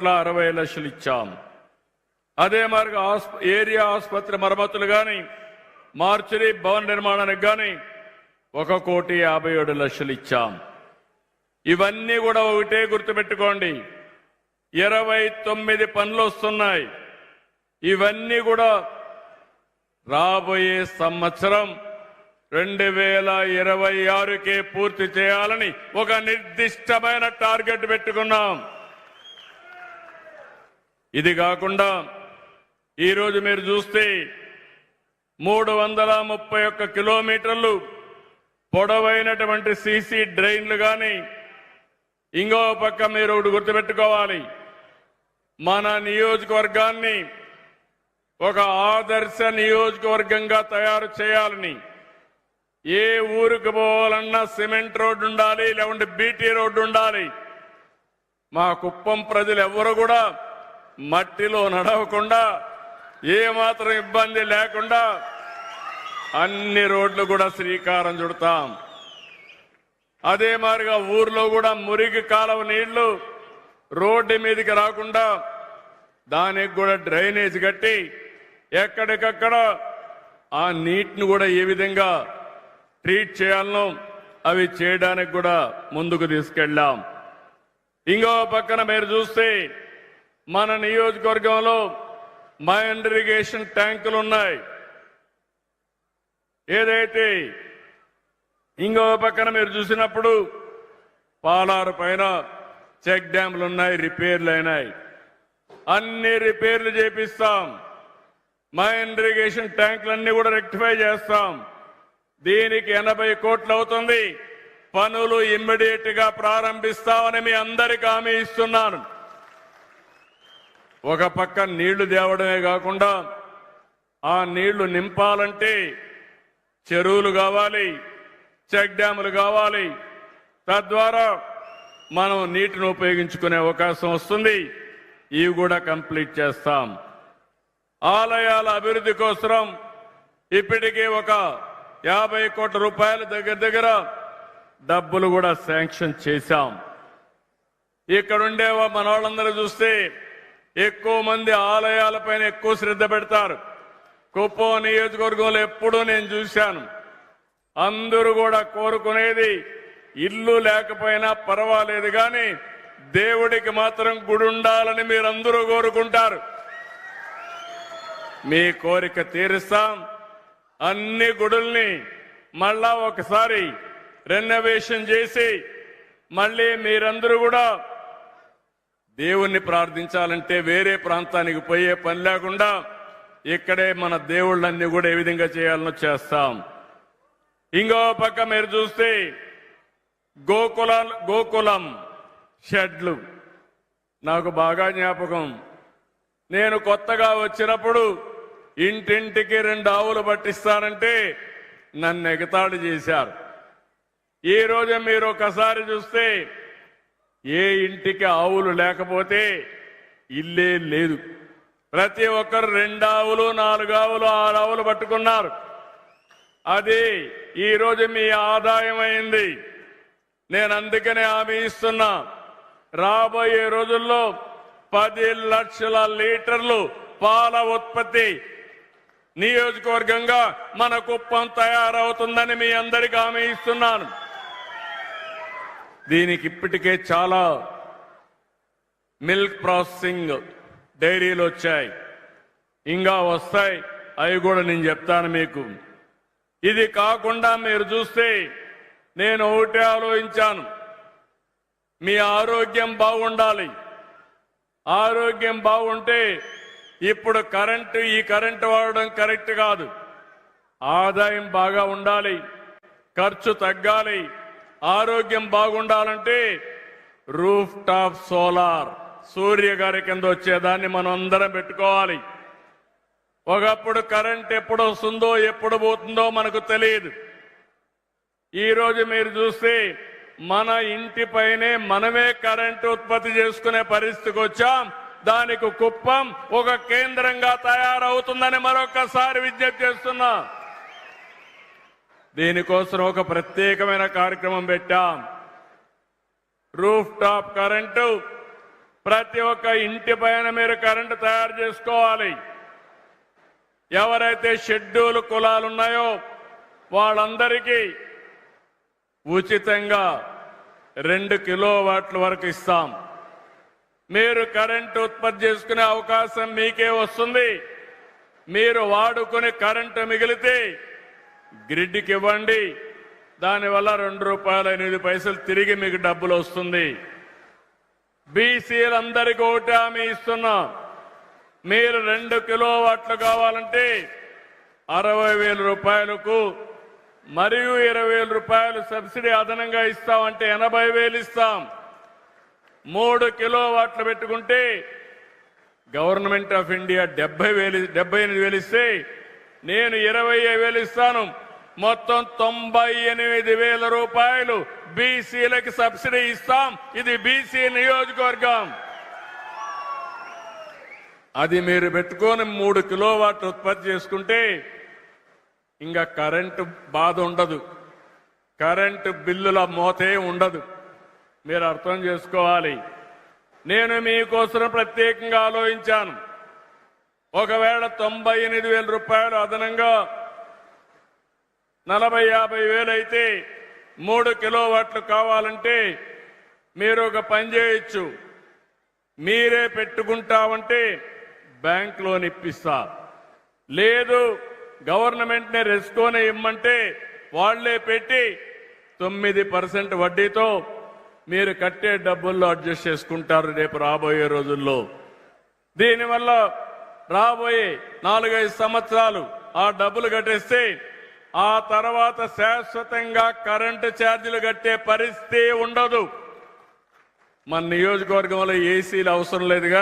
2,60,00,000 ఇచ్చాం. అదే మార్గ ఏరియా ఆసుపత్రి మరమ్మతులు కానీ మార్చురీ భవన నిర్మాణానికి కానీ 1,57,00,000 ఇచ్చాం. ఇవన్నీ కూడా ఒకటే గుర్తుపెట్టుకోండి, 29 పనులు వస్తున్నాయి. ఇవన్నీ కూడా రాబోయే సంవత్సరం 2026కే పూర్తి చేయాలని ఒక నిర్దిష్టమైన టార్గెట్ పెట్టుకున్నాం. ఇది కాకుండా ఈరోజు మీరు చూస్తే 331 కిలోమీటర్లు పొడవైనటువంటి సీసీ డ్రైన్లు కానీ, ఇంకో పక్క మీరు ఒకటి గుర్తుపెట్టుకోవాలి, మన నియోజకవర్గాన్ని ఒక ఆదర్శ నియోజకవర్గంగా తయారు చేయాలని, ఏ ఊరికి పోవాలన్నా సిమెంట్ రోడ్డు ఉండాలి, లేకుంటే బీటీ రోడ్డు ఉండాలి. మా కుప్పం ప్రజలు ఎవరు కూడా మట్టిలో నడవకుండా, ఏమాత్రం ఇబ్బంది లేకుండా అన్ని రోడ్లు కూడా శ్రీకారం చుడతాం. అదే మాదిరిగా ఊర్లో కూడా మురికి కాలువ నీళ్లు రోడ్డు మీదకి రాకుండా దానికి కూడా డ్రైనేజ్ కట్టి ఎక్కడికక్కడ ఆ నీటిని కూడా ఏ విధంగా ట్రీట్ చేయాలనో అవి చేయడానికి కూడా ముందుకు తీసుకెళ్ళాం. ఇంకో పక్కన మీరు చూస్తే మన నియోజకవర్గంలో మైండ్ ఇరిగేషన్ ట్యాంకులు ఉన్నాయి. ఏదైతే ఇంకో పక్కన మీరు చూసినప్పుడు పాలారు పైన చెక్ డ్యాంలు ఉన్నాయి, రిపేర్లు అయినాయి. అన్ని రిపేర్లు చేపిస్తాం. మైండ్ ఇరిగేషన్ ట్యాంకులన్నీ కూడా రెక్టిఫై చేస్తాం. దీనికి 80 కోట్లు అవుతుంది. పనులు ఇమ్మీడియట్ గా ప్రారంభిస్తామని మీ అందరికీ హామీ ఇస్తున్నాను. ఒక పక్క నీళ్లు తేవడమే కాకుండా ఆ నీళ్లు నింపాలంటే చెరువులు కావాలి, చెక్ డ్యాములు కావాలి. తద్వారా మనం నీటిని ఉపయోగించుకునే అవకాశం వస్తుంది. ఇవి కూడా కంప్లీట్ చేస్తాం. ఆలయాల అభివృద్ధి కోసం ఇప్పటికే ఒక 50 కోట్ల రూపాయల దగ్గర డబ్బులు కూడా శాంక్షన్ చేశాం. ఇక్కడుండే మన వాళ్ళందరూ చూస్తే ఎక్కువ మంది ఆలయాలపైన ఎక్కువ శ్రద్ధ పెడతారు. కుప్పం నియోజకవర్గంలో ఎప్పుడూ నేను చూశాను, అందరూ కూడా కోరుకునేది ఇల్లు లేకపోయినా పర్వాలేదు కానీ దేవుడికి మాత్రం గుడి ఉండాలని మీరందరూ కోరుకుంటారు. మీ కోరిక తీరుస్తాం. అన్ని గుడుల్ని మళ్ళా ఒకసారి రెనోవేషన్ చేసి మళ్ళీ మీరందరూ కూడా దేవుణ్ణి ప్రార్థించాలంటే వేరే ప్రాంతానికి పోయే పని లేకుండా ఇక్కడే మన దేవుళ్ళన్నీ కూడా ఏ విధంగా చేయాలనో చేస్తాం. ఇంకో పక్క మీరు చూస్తే గోకులం షెడ్లు నాకు బాగా జ్ఞాపకం. నేను కొత్తగా వచ్చినప్పుడు ఇంటింటికి 2 ఆవులు పట్టిస్తానంటే నన్ను ఎగతాళి చేశారు. ఈ రోజు మీరు ఒకసారి చూస్తే ఏ ఇంటికి ఆవులు లేకపోతే ఇల్లే లేదు. ప్రతి ఒక్కరు 2 ఆవులు, 4 ఆవులు, 6 ఆవులు పట్టుకున్నారు. అది ఈ రోజు మీ ఆదాయం అయింది. నేను అందుకనే హామీ ఇస్తున్నా, రాబోయే రోజుల్లో 10 లక్షల లీటర్లు పాల ఉత్పత్తి నియోజకవర్గంగా మన కుప్పం తయారవుతుందని మీ అందరికీ హామీ ఇస్తున్నాను. దీనికి ఇప్పటికే చాలా మిల్క్ ప్రాసెసింగ్ డైరీలు వచ్చాయి, ఇంకా వస్తాయి. అవి కూడా నేను చెప్తాను మీకు. ఇది కాకుండా మీరు చూస్తే నేను ఒకటే ఆలోచించాను, మీ ఆరోగ్యం బాగుండాలి. ఆరోగ్యం బాగుంటే ఇప్పుడు ఈ కరెంటు వాడడం కరెక్ట్ కాదు. ఆదాయం బాగా ఉండాలి, ఖర్చు తగ్గాలి. ఆరోగ్యం బాగుండాలంటే రూఫ్ టాప్ సోలార్ సూర్య గారి కింద వచ్చేదాన్ని మనం అందరం పెట్టుకోవాలి. ఒకప్పుడు కరెంట్ ఎప్పుడు వస్తుందో ఎప్పుడు పోతుందో మనకు తెలియదు. ఈరోజు మీరు చూస్తే మన ఇంటిపైనే మనమే కరెంటు ఉత్పత్తి చేసుకునే పరిస్థితికి వచ్చాం. దానికి కుప్పం ఒక కేంద్రంగా తయారవుతుందని మరొకసారి విజ్ఞప్తి చేస్తున్నా. దీనికోసం ఒక ప్రత్యేకమైన కార్యక్రమం పెట్టాం. రూఫ్ టాప్ కరెంటు ప్రతి ఒక్క ఇంటి పైన మీరు కరెంటు తయారు చేసుకోవాలి. ఎవరైతే షెడ్యూల్ కులాలు ఉన్నాయో వాళ్ళందరికీ ఉచితంగా 2 కిలోవాట్ల వరకు ఇస్తాం. మీరు కరెంటు ఉత్పత్తి చేసుకునే అవకాశం మీకే వస్తుంది. మీరు వాడుకునే కరెంటు మిగిలితే గ్రిడ్కి ఇవ్వండి. దానివల్ల ₹2.8 తిరిగి మీకు డబ్బులు వస్తుంది. బీసీలందరికీ ఒకటి హామీ ఇస్తున్నా. మీరు 2 కిలోవాట్లు కావాలంటే ₹60,000 మరియు ₹20,000 సబ్సిడీ అదనంగా ఇస్తామంటే 80,000 ఇస్తాం. 3 కిలోవాట్లు పెట్టుకుంటే గవర్నమెంట్ ఆఫ్ ఇండియా 78,000 ఇస్తే నేను 25,000 ఇస్తాను. మొత్తం ₹98,000 బీసీలకు సబ్సిడీ ఇస్తాం. ఇది బీసీ నియోజకవర్గం. అది మీరు పెట్టుకొని 3 కిలోవాట్ ఉత్పత్తి చేసుకుంటే ఇంకా కరెంటు బాధ ఉండదు. కరెంటు బిల్లుల మోతే ఉండదు. మీరు అర్థం చేసుకోవాలి. నేను మీకోసం ప్రత్యేకంగా ఆలోచించాను. ఒకవేళ ₹98,000 అదనంగా 40,000-50,000 అయితే 3 కిలోవాట్లు కావాలంటే మీరు ఒక పని చేయొచ్చు. మీరే పెట్టుకుంటామంటే బ్యాంక్ లోన్ ఇప్పిస్తా. లేదు గవర్నమెంట్నే రెస్కోనే ఇమ్మంటే వాళ్లే పెట్టి 9% వడ్డీతో మీరు కట్టే డబ్బుల్లో అడ్జస్ట్ చేసుకుంటారు రేపు రాబోయే రోజుల్లో. దీనివల్ల రాబోయే 4-5 సంవత్సరాలు ఆ డబ్బులు కట్టేస్తే ఆ తర్వాత శాశ్వతంగా కరెంటు ఛార్జీలు కట్టే పరిస్థితి ఉండదు. మన నియోజకవర్గంలో ఏసీలు అవసరం లేదు కానీ